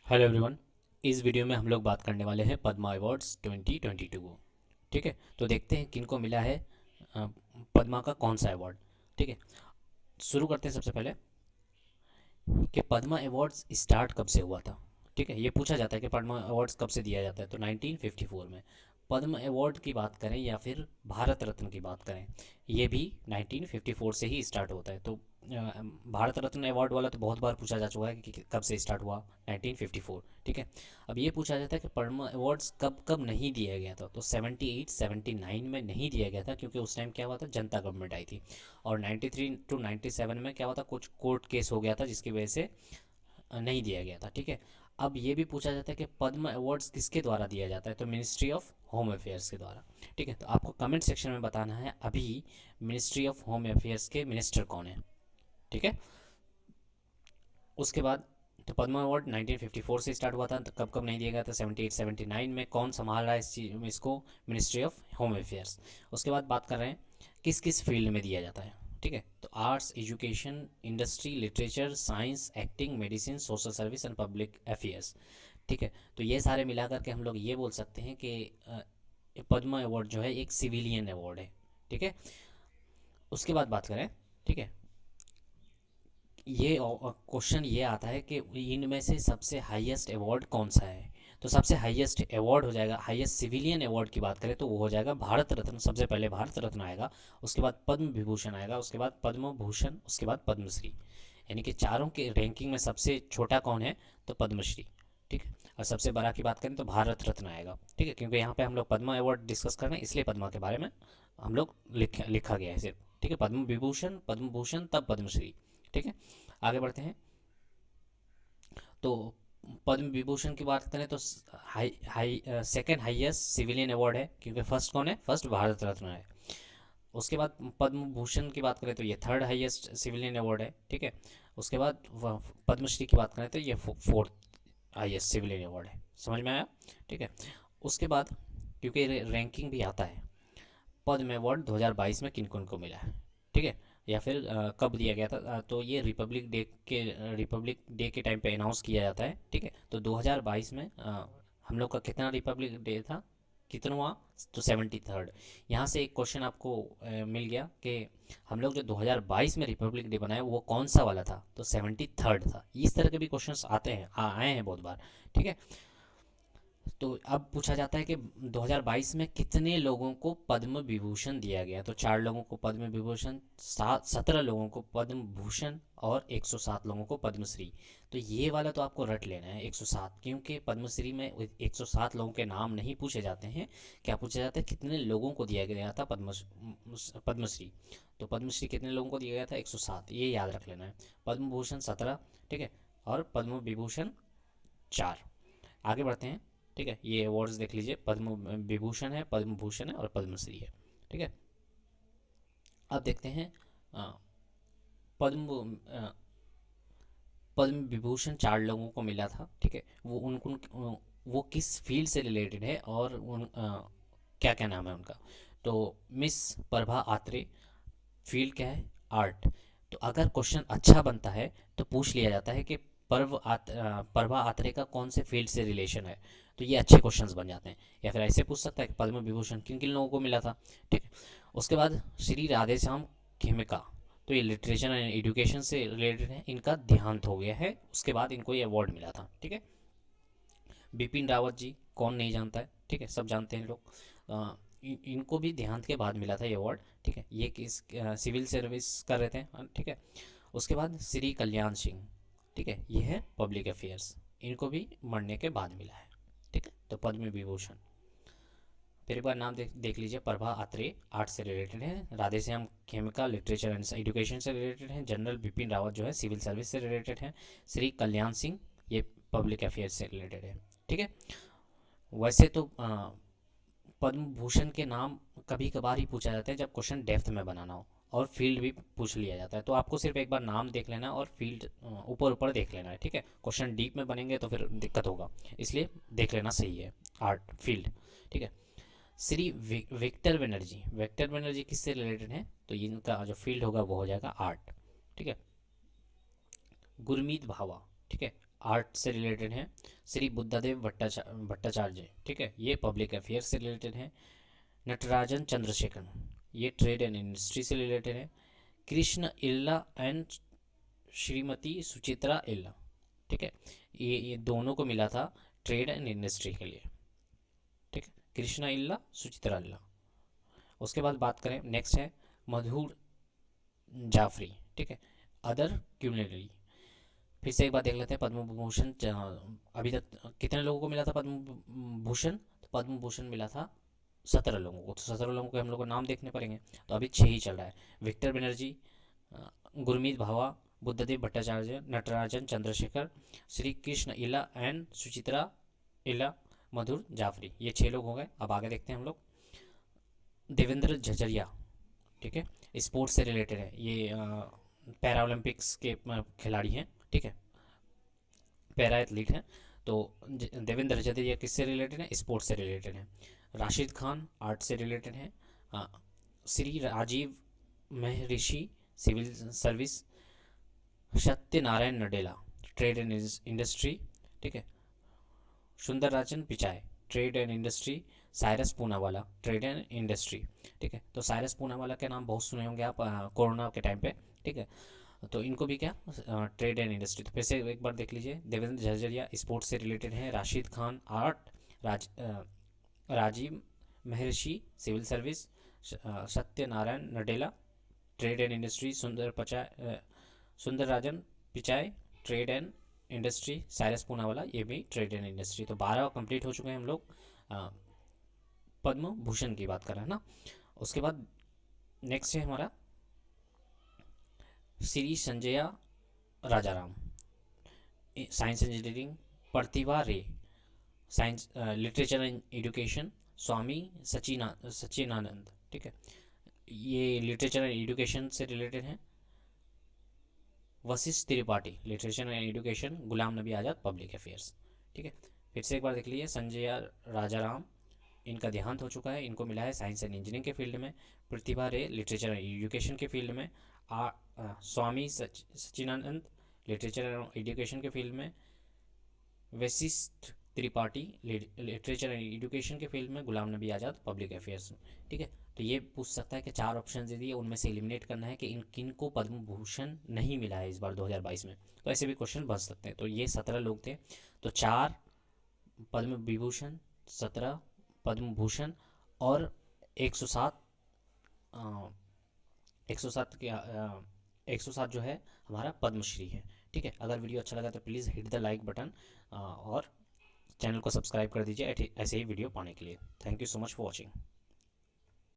Hello everyone. इस video में हम लोग बात करने वाले हैं पद्मा अवार्ड्स 2022 को। ठीक है, तो देखते हैं किनको मिला है अ, पद्मा का कौन सा अवार्ड। ठीक है, शुरू करते हैं सबसे पहले कि पद्मा अवार्ड्स स्टार्ट कब से हुआ था। ठीक है, ये पूछा जाता है कि पद्मा अवार्ड्स कब से दिया जाता है, तो 1954 में। पद्म अवार्ड की बात करें या फिर भारत रत्न की बात करें, ये भी 1954 से ही स्टार्ट होता है। तो भारत रत्न अवार्ड वाला तो बहुत बार पूछा जा चुका है कि कब से स्टार्ट हुआ, 1954। ठीक है, अब ये पूछा जाता है कि पद्म अवार्ड्स कब कब नहीं दिया गया था, तो 78 79 में नहीं दिया गया था, क्योंकि उस टाइम क्या हुआ था, जनता गवर्नमेंट आई थी। और 93 टू 97 में क्या हुआ था, कुछ कोर्ट केस हो गया था जिसकी वजह से नहीं दिया गया था। ठीक है, अब ये भी पूछा जाता है कि पद्म अवार्ड्स किसके द्वारा दिया जाता है, तो मिनिस्ट्री ऑफ होम अफेयर्स के द्वारा। ठीक है, तो आपको कमेंट सेक्शन में बताना है अभी मिनिस्ट्री ऑफ होम अफेयर्स के मिनिस्टर कौन है। ठीक है, उसके बाद तो पद्म अवार्ड 1954 से स्टार्ट हुआ था, तो कब कब नहीं दिया गया था, 78 79 में। कौन संभाल रहा है इस चीज इसको, मिनिस्ट्री ऑफ होम अफेयर्स। उसके बाद बात कर रहे हैं किस किस फील्ड में दिया जाता है। ठीक है, तो arts, education, industry, literature, science, acting, medicine, social service and public affairs. ठीक है, तो ये सारे मिला करके हम लोग ये बोल सकते हैं कि पद्म अवार्ड जो है एक सिविलियन अवार्ड है। ठीक है, उसके बाद बात करें, ठीक है, ये क्वेश्चन ये आता है कि इनमें से सबसे हाईएस्ट अवार्ड कौन सा है। तो सबसे हाईएस्ट अवार्ड हो जाएगा, हाईएस्ट सिविलियन अवार्ड की बात करें तो वो हो जाएगा भारत रत्न। सबसे पहले भारत रत्न आएगा, उसके बाद पद्म विभूषण आएगा, उसके बाद पद्म भूषण, उसके बाद पद्मश्री। यानी कि चारों के रैंकिंग में सबसे छोटा कौन है, तो पद्मश्री। ठीक है, और सबसे बड़ा की बात करें तो भारत रत्न आएगा। ठीक है, क्योंकि यहाँ पे हम लोग पद्मा अवार्ड डिस्कस कर रहे हैं, इसलिए पद्मा के बारे में हम लोग लिखा गया है सिर्फ। ठीक है, पद्म विभूषण, पद्म भूषण, तब पद्मश्री। ठीक है, आगे बढ़ते हैं। तो पद्म विभूषण की बात करें तो high high second highest civilian award है, क्योंकि फर्स्ट कौन है, फर्स्ट भारत रत्न है। उसके बाद पद्म भूषण की बात करें तो ये थर्ड हाईएस्ट सिविलियन अवार्ड है। ठीक है, उसके बाद पद्मश्री की बात करें तो ये फोर्थ हाईएस्ट सिविलियन अवार्ड है। समझ में आया। ठीक है, उसके बाद क्योंकि रैंकिंग भी आता है, पद्म अवार्ड 2022 में किन किन को मिला है। ठीक है, या फिर कब दिया गया था, तो ये रिपब्लिक डे के टाइम पे अनाउंस किया जाता है। ठीक है, तो 2022 में हम लोग का कितना रिपब्लिक डे था, कितनवा, तो 73rd। यहाँ से एक क्वेश्चन आपको मिल गया कि हम लोग जो 2022 में रिपब्लिक डे बनाए वो कौन सा वाला था, तो 73rd था। इस तरह के भी क्वेश्चंस आते हैं, आए हैं बहुत बार। ठीक है, तो अब पूछा जाता है कि 2022 में कितने लोगों को पद्म विभूषण दिया गया, तो 4 लोगों को पद्म विभूषण, 17 लोगों को पद्म भूषण और 107 लोगों को पद्मश्री। तो ये वाला तो आपको रट लेना है 107, क्योंकि पद्मश्री में 107 लोगों के नाम नहीं पूछे जाते हैं। क्या पूछा जाता है, कितने लोगों को दिया गया था पद्मश्री। तो पद्मश्री कितने लोगों को दिया गया था, 107, ये याद रख लेना है। पद्म भूषण 17, ठीक है, और पद्म विभूषण 4। आगे बढ़ते हैं। ठीक है, ये अवार्ड्स देख लीजिए, पद्म विभूषण है, पद्म भूषण है और पद्मश्री है। ठीक है, अब देखते हैं अ, पद्म पद्म विभूषण 4 लोगों को मिला था। ठीक है, वो उन, उन वो किस फील्ड से रिलेटेड है और क्या क्या नाम है उनका। तो मिस प्रभा आत्रे, फील्ड क्या है, आर्ट। तो अगर क्वेश्चन अच्छा बनता है तो पूछ लिया जाता है कि प्रभा आत्रे का कौन से फील्ड से रिलेशन है, तो ये अच्छे क्वेश्चंस बन जाते हैं। या फिर ऐसे पूछ सकता है कि पद्म विभूषण किन किन लोगों को मिला था। ठीक है, उसके बाद श्री राधेश्याम खेमिका, तो ये लिटरेचर एंड एजुकेशन से रिलेटेड है, इनका देहांत हो गया है, उसके बाद इनको ये अवार्ड मिला था। ठीक है, बिपिन रावत जी, कौन नहीं जानता है, ठीक है, सब जानते हैं लोग। इनको भी देहांत के बाद मिला था ये अवार्ड। ठीक है, ये किस सिविल सर्विस कर रहे थे। ठीक है, उसके बाद श्री कल्याण सिंह, ठीक है, ये है पब्लिक अफेयर्स, इनको भी मरने के बाद मिला है। ठीक है, तो पद्म विभूषण फिर एक बार नाम देख लीजिए, प्रभा आत्रे आर्ट से रिलेटेड है, राधेश्याम खेमिका लिटरेचर एंड एजुकेशन से रिलेटेड है, जनरल बिपिन रावत जो है सिविल सर्विस से रिलेटेड है, श्री कल्याण सिंह ये पब्लिक अफेयर्स से रिलेटेड है। ठीक है, वैसे तो पद्म भूषण के नाम कभी कभार ही पूछा जाता है जब क्वेश्चन डेप्थ में बनाना हो, और फील्ड भी पूछ लिया जाता है, तो आपको सिर्फ एक बार नाम देख लेना है और फील्ड ऊपर ऊपर देख लेना है। ठीक है, क्वेश्चन डीप में बनेंगे तो फिर दिक्कत होगा, इसलिए देख लेना सही है आर्ट फील्ड। ठीक है, श्री विक्टर बनर्जी, विक्टर बनर्जी किससे रिलेटेड है, तो इनका जो फील्ड होगा वो हो जाएगा आर्ट। ठीक है, गुरमीत भावा, ठीक है, आर्ट से रिलेटेड हैं। श्री बुद्धदेव भट्टाचार्य, ठीक है, ये पब्लिक अफेयर से रिलेटेड हैं। नटराजन चंद्रशेखर, ये ट्रेड एंड इंडस्ट्री से रिलेटेड है। कृष्ण इल्ला एंड श्रीमती सुचित्रा इल्ला, ठीक है, ये दोनों को मिला था ट्रेड एंड इंडस्ट्री के लिए, ठीक है, कृष्णा इल्ला, सुचित्रा इल्ला। उसके बाद बात करें, नेक्स्ट है मधुर जाफरी, ठीक है, अदर क्यूलिनरी। फिर से एक बार देख लेते हैं पद्म भूषण अभी तक कितने लोगों को मिला था पद्म भूषण। तो पद्म भूषण मिला था 17 लोगों को। तो 17 लोगों के हम लोग को नाम देखने पड़ेंगे। तो अभी 6 ही चल रहा है। विक्टर बनर्जी, गुरमीत भावा, बुद्धदेव भट्टाचार्य, नटराजन चंद्रशेखर, श्री कृष्ण इला एंड सुचित्रा इला, मधुर जाफरी, ये 6 लोग हो गए। अब आगे देखते हैं हम लोग। देवेंद्र झझरिया, ठीक है, स्पोर्ट्स से रिलेटेड है, ये पैरा ओलंपिक्स के खिलाड़ी हैं, ठीक है, पैरा एथलीट हैं। तो देवेंद्र झझरिया किससे रिलेटेड है? स्पोर्ट्स से रिलेटेड है। राशिद खान आर्ट से रिलेटेड है। Shri Rajiv Maharshi civil service. Satyanarayana Nadella trade and industry, ठीक है। Sundararajan Pichai trade and industry. Cyrus Poonawalla trade and industry, ठीक है। तो साइरस पूनावाला के नाम बहुत सुने होंगे आप कोरोना के टाइम पे, ठीक है। तो इनको भी क्या ट्रेड एंड इंडस्ट्री। तो फिर से एक बार देख लीजिए। देवेंद्र झरझरिया स्पोर्ट्स से रिलेटेड है। Rashid Khan art, Rajiv Maharshi civil service, Satyanarayana Nadella trade and industry, Sundararajan Pichai trade and industry, Cyrus Poonawalla ये भी ट्रेड एंड इंडस्ट्री। तो 12 कंप्लीट हो चुके हैं हम लोग। पद्म भूषण की बात कर रहे हैं ना। उसके बाद नेक्स्ट है हमारा Shri Sanjaya Rajaram, science engineering. Pratibha Ray, science literature and education. Swami Sachinanand, ठीक है, ये लिटरेचर एंड एजुकेशन से रिलेटेड है। Vashishtha Tripathi literature and education. Ghulam Nabi Azad public affairs, ठीक है। फिर से एक बार देख लीजिए। संजय राजाराम, इनका देहांत हो चुका है, इनको मिला है साइंस एंड इंजीनियरिंग के फील्ड में। प्रतिभा रे लिटरेचर एंड एजुकेशन के फील्ड में। स्वामी सचिनानंद लिटरेचर एंड एजुकेशन के फील्ड में। Vashishtha Tripathi literature and education के फील्ड में। गुलाम नबी आज़ाद पब्लिक अफेयर्स में, ठीक है। तो ये पूछ सकता है कि 4 ऑप्शन दे दिए, उनमें से एलिमिनेट करना है कि इन किन को पद्म भूषण नहीं मिला है इस बार 2022 में। तो ऐसे भी क्वेश्चन बन सकते हैं। तो ये 17 लोग थे। तो 4 पद्म विभूषण, 17 पद्म भूषण और 107 107 के 107 जो है हमारा पद्मश्री है, ठीक है। अगर वीडियो अच्छा लगा तो please hit the like button और चैनल को सब्सक्राइब कर दीजिए ऐसे ही वीडियो पाने के लिए। Thank you so much for watching.